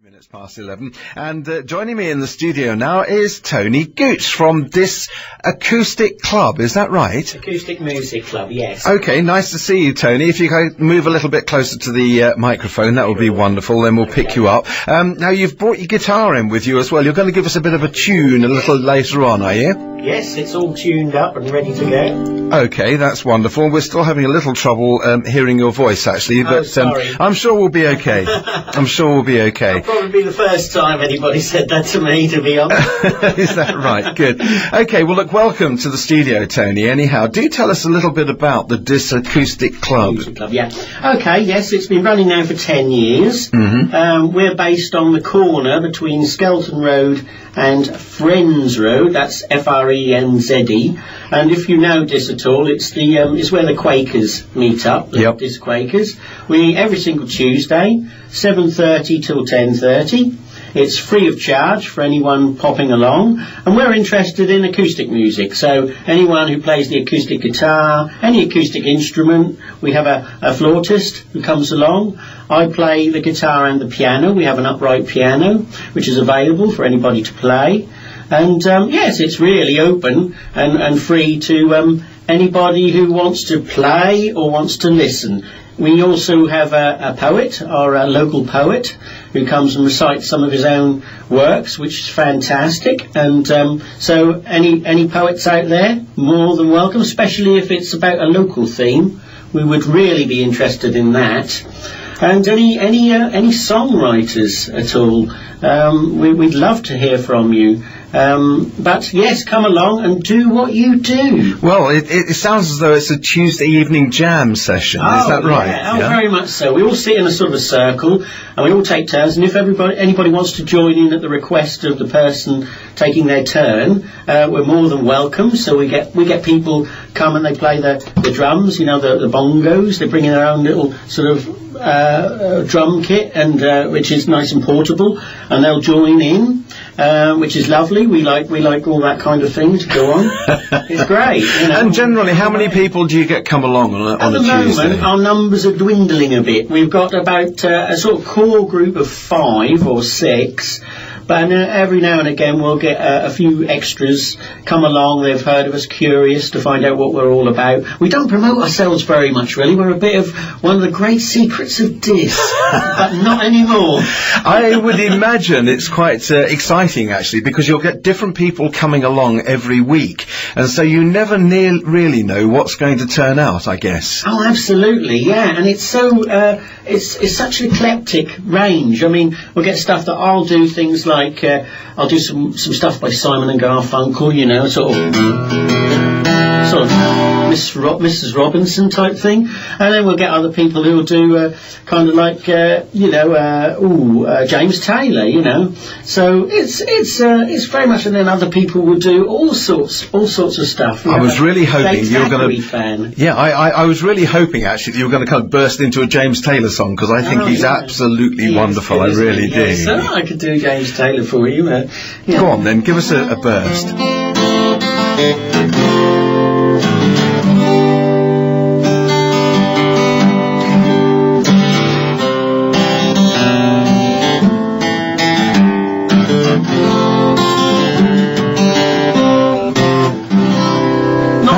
Minutes past 11, and joining me in the studio now is Tony Gooch from This Acoustic Club, is that right? Acoustic Music Club, yes. Okay, nice to see you, Tony. If you can move a little bit closer to the microphone, that would be wonderful, then we'll pick you up. Now, you've brought your guitar in with you as well. You're going to give us a bit of a tune a little later on, are you? Yes, it's all tuned up and ready to go. Okay, that's wonderful. We're still having a little trouble hearing your voice, actually, but sorry. I'm sure we'll be okay. I'm sure we'll be okay. Probably the first time anybody said that to me, to be honest. Is that right? Good. Okay, well, look, welcome to the studio, Tony. Anyhow, do tell us a little bit about the This Acoustic Club. Music Club, yeah. Okay, yes, it's been running now for 10 years. Mm-hmm. We're based on the corner between Skelton Road and Friends Road. That's Frenzde. And if you know Dis at all, it's where the Quakers meet up. The Yep. Dis Quakers. We meet every single Tuesday, 7:30 till 10:30. It's free of charge for anyone popping along, and we're interested in acoustic music, so anyone who plays the acoustic guitar, any acoustic instrument. We have a flautist who comes along. I play the guitar and the piano. We have an upright piano which is available for anybody to play, and yes, it's really open and free to anybody who wants to play or wants to listen. We also have a poet, or a local poet, who comes and recites some of his own works, which is fantastic. And so any poets out there, more than welcome, especially if it's about a local theme. We would really be interested in that. And any songwriters at all, we'd love to hear from you. But yes, come along and do what you do. Well, it sounds as though it's a Tuesday evening jam session. Is that right? Yeah. Oh, very much so. We all sit in a sort of a circle and we all take turns. And if anybody wants to join in at the request of the person taking their turn, we're more than welcome. So we get people come and they play the drums, the bongos. They bring in their own little sort of drum kit, and which is nice and portable, and they'll join in, which is lovely. We like all that kind of thing to go on. It's great. And generally, how many people do you get come along on a Tuesday? At the moment, our numbers are dwindling a bit. We've got about a sort of core group of 5 or 6. But every now and again we'll get a few extras come along. They've heard of us, curious to find out what we're all about. We don't promote ourselves very much, really. We're a bit of one of the great secrets of Dis, but not anymore. I would imagine it's quite exciting, actually, because you'll get different people coming along every week, and so you never really know what's going to turn out, I guess. Oh, absolutely, yeah. And it's so it's such an eclectic range. I mean, we'll get stuff that I'll do things like I'll do some stuff by Simon and Garfunkel, sort of Mrs. Robinson type thing, and then we'll get other people who will do kind of like James Taylor, So it's very much, and then other people will do all sorts of stuff. I was really hoping you were going to. Fan. Yeah, I was really hoping actually that you were going to kind of burst into a James Taylor song, because I think he's absolutely wonderful. I really do. Yeah, so I could do James Taylor for you. Go on then, give us a burst.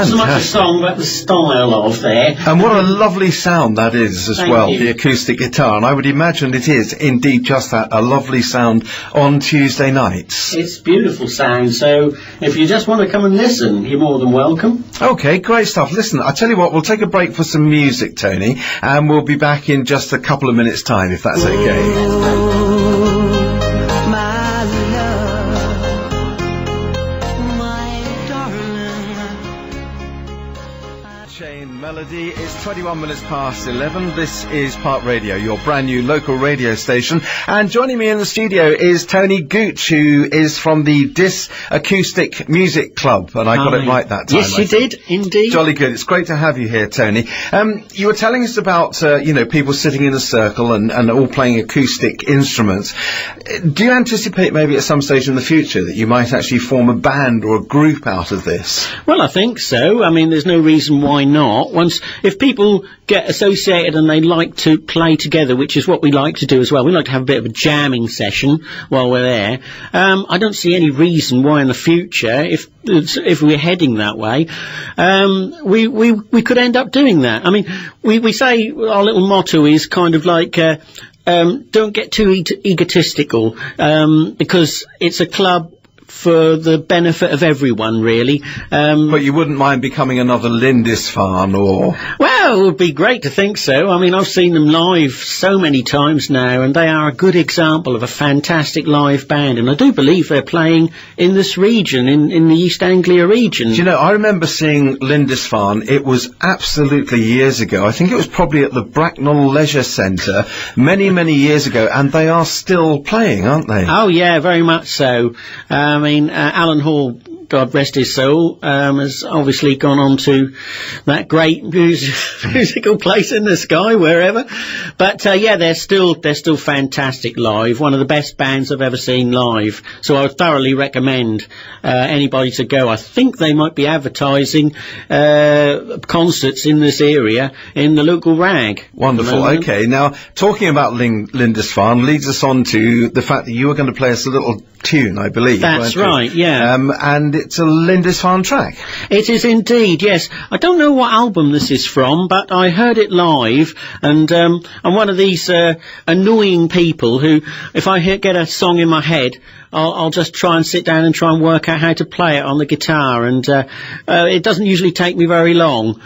So much a song, but the style of there. And what a lovely sound that is as well, you. the acoustic guitar. And I would imagine it is indeed just that, a lovely sound on Tuesday nights. It's beautiful sound, so if you just want to come and listen, you're more than welcome. Okay, great stuff. Listen, I tell you what, we'll take a break for some music, Tony, and we'll be back in just a couple of minutes' time, if that's okay. Melody. It's 21 minutes past 11. This is Park Radio, your brand new local radio station. And joining me in the studio is Tony Gooch, who is from the Dis Acoustic Music Club. And I got it right that time. Yes, you did, indeed. Jolly good. It's great to have you here, Tony. You were telling us about, people sitting in a circle and all playing acoustic instruments. Do you anticipate maybe at some stage in the future that you might actually form a band or a group out of this? Well, I think so. I mean, there's no reason why not. Once because if people get associated and they like to play together, which is what we like to do as well, we like to have a bit of a jamming session while we're there. I don't see any reason why in the future, if we're heading that way, we could end up doing that. I mean, we say our little motto is kind of like, don't get too egotistical, because it's a club for the benefit of everyone, really. But you wouldn't mind becoming another Lindisfarne, or? Well, it would be great to think so. I mean, I've seen them live so many times now, and they are a good example of a fantastic live band, and I do believe they're playing in this region, in the East Anglia region. Do you know, I remember seeing Lindisfarne, it was absolutely years ago. I think it was probably at the Bracknell Leisure Centre many, many years ago, and they are still playing, aren't they? Oh, yeah, very much so. I mean, Alan Hall, God rest his soul, has obviously gone on to that great musical place in the sky, wherever. But yeah, they're still fantastic live. One of the best bands I've ever seen live. So I would thoroughly recommend anybody to go. I think they might be advertising concerts in this area in the local rag. Wonderful. Okay, now talking about Lindisfarne leads us on to the fact that you were going to play us a little tune, I believe. That's right, yeah. And it's a Lindisfarne track. It is indeed, yes. I don't know what album this is from, but I heard it live, and I'm one of these annoying people who, if I get a song in my head, I'll just try and sit down and try and work out how to play it on the guitar, and it doesn't usually take me very long.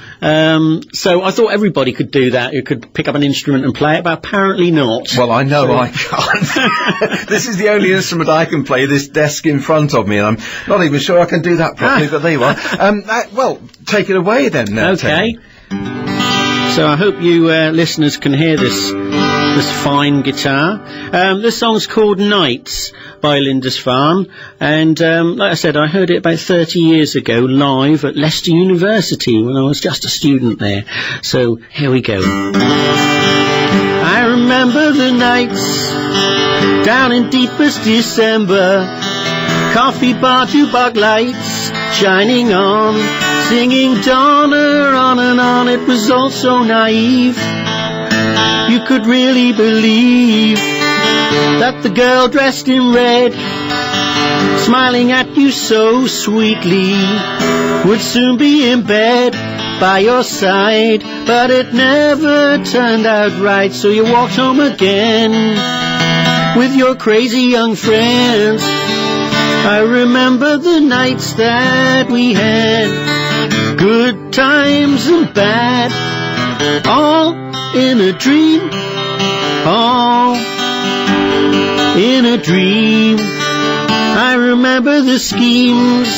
So I thought everybody could do that, who could pick up an instrument and play it, but apparently not. Well, I know I can't. This is the only instrument I can play, this desk in front of me, and I'm not even sure I can do that properly, but there you are. Well, take it away then. Okay. So I hope you listeners can hear this fine guitar. This song's called Nights by Lindisfarne, and like I said, I heard it about 30 years ago live at Leicester University when I was just a student there. So here we go. I remember the nights down in deepest December, coffee bar, jukebox lights shining on, singing Donna on and on. It was all so naive. You could really believe that the girl dressed in red, smiling at you so sweetly, would soon be in bed by your side. But it never turned out right, so you walked home again with your crazy young friends. I remember the nights that we had, good times and bad, all in a dream, all in a dream. I remember the schemes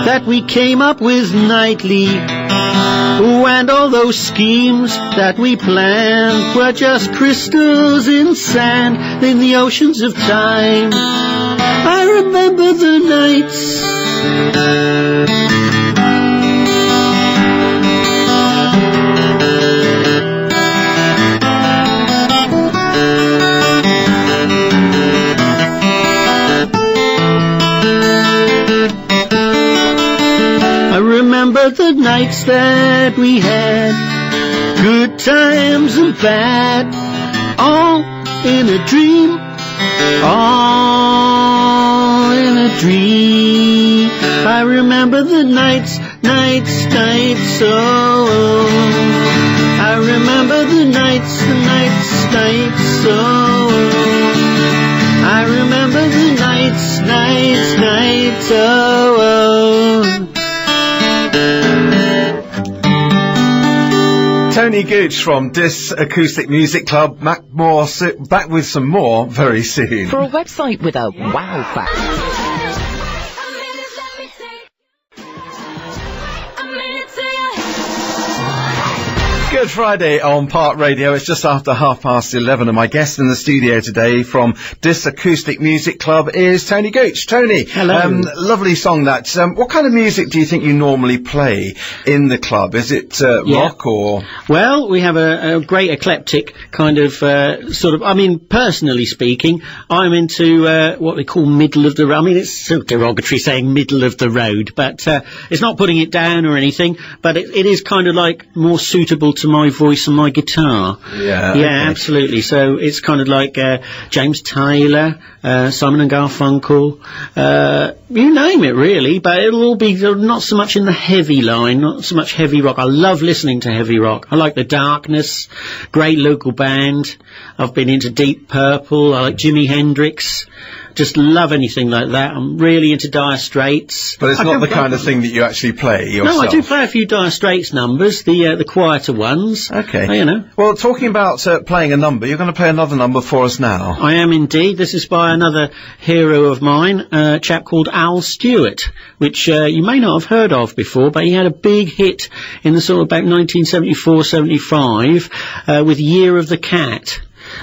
that we came up with nightly, and all those schemes that we planned were just crystals in sand in the oceans of time. I remember the nights. I remember the nights that we had, good times and bad, all in a dream, all in a dream. I remember the nights, nights, nights, oh. I remember the nights, nights, nights, oh. I remember the nights, nights, nights, oh. Tony Gooch from Dis Acoustic Music Club. Back with some more very soon. For a website with a wow factor. Good Friday on Park Radio. It's just after 11:30, and my guest in the studio today from Dis Acoustic Music Club is Tony Gooch. Tony, hello. Lovely song that. What kind of music do you think you normally play in the club? Is it rock or? Well, we have a great eclectic kind of sort of. I mean, personally speaking, I'm into what we call middle of the road. I mean, it's so derogatory saying middle of the road, but it's not putting it down or anything. But it is kind of like more suitable to my voice and my guitar. Yeah, okay. Absolutely. So it's kind of like James Taylor, Simon and Garfunkel, you name it really, but it'll all be not so much in the heavy line, not so much heavy rock. I love listening to heavy rock. I like The Darkness, great local band. I've been into Deep Purple. I like Jimi Hendrix. Just love anything like that. I'm really into Dire Straits. But it's not the kind of thing that you actually play yourself. No, I do play a few Dire Straits numbers, the quieter ones. Okay. You know. Well, talking about playing a number, you're going to play another number for us now. I am indeed. This is by another hero of mine, a chap called Al Stewart, which you may not have heard of before, but he had a big hit in the sort of about 1974-75 with Year of the Cat.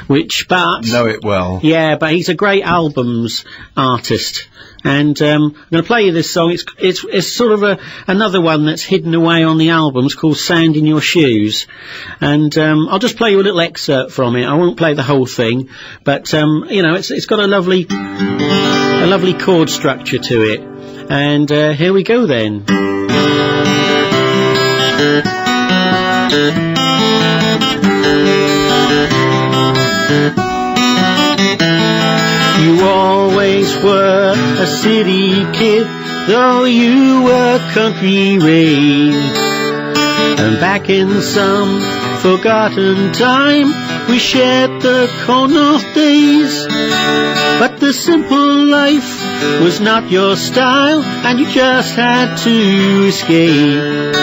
Know it well. Yeah, but he's a great albums artist. And I'm going to play you this song. It's sort of another one that's hidden away on the albums called Sand in Your Shoes. And I'll just play you a little excerpt from it. I won't play the whole thing, but you know, it's got a lovely chord structure to it. And here we go then. You always were a city kid, though you were country raised. And back in some forgotten time, we shared the cold north days. But the simple life was not your style, and you just had to escape.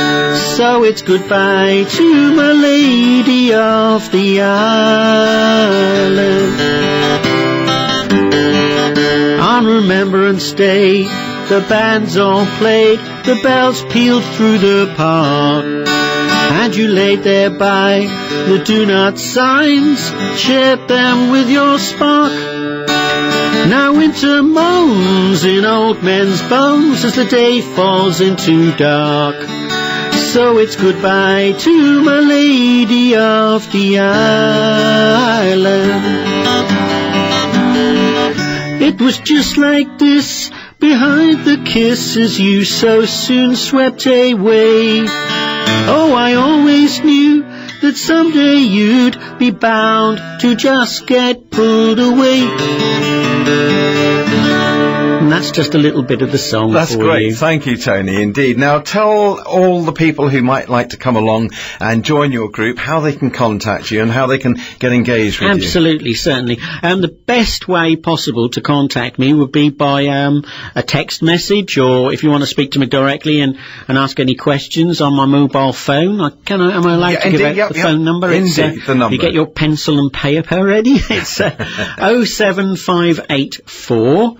So it's goodbye to my lady of the island. On Remembrance Day, the bands all played, the bells pealed through the park, and you laid there by the do not signs, shared them with your spark. Now winter moans in old men's bones as the day falls into dark. So it's goodbye to my lady of the island. It was just like this, behind the kisses you so soon swept away. Oh, I always knew that someday you'd be bound to just get pulled away. And that's just a little bit of the song. That's for great. you. Thank you, Tony, indeed. Now, tell all the people who might like to come along and join your group how they can contact you and how they can get engaged with you. Absolutely, certainly. The best way possible to contact me would be by a text message, or if you want to speak to me directly and ask any questions on my mobile phone. Am I allowed to give out the phone number? Indeed, the number. You get your pencil and paper ready. It's 07584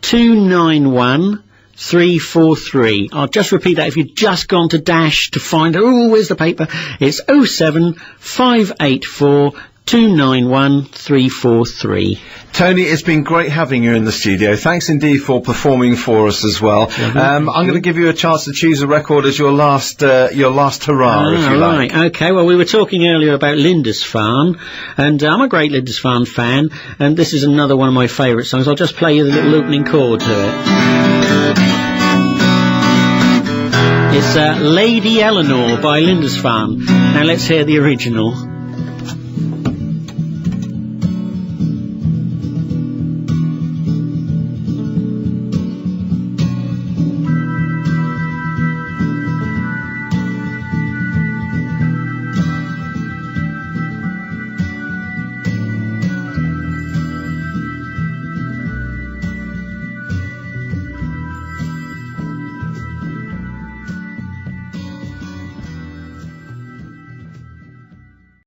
291 343. I'll just repeat that if you've just gone to Dash to find, where's the paper? It's 07584 291 343. Tony, it's been great having you in the studio. Thanks indeed for performing for us as well. I'm going to give you a chance to choose a record as your last hurrah, if you like. Right, okay. Well, we were talking earlier about Lindisfarne, and I'm a great Lindisfarne fan, and this is another one of my favourite songs. I'll just play you the little opening chord to it. It's Lady Eleanor by Lindisfarne. Now let's hear the original.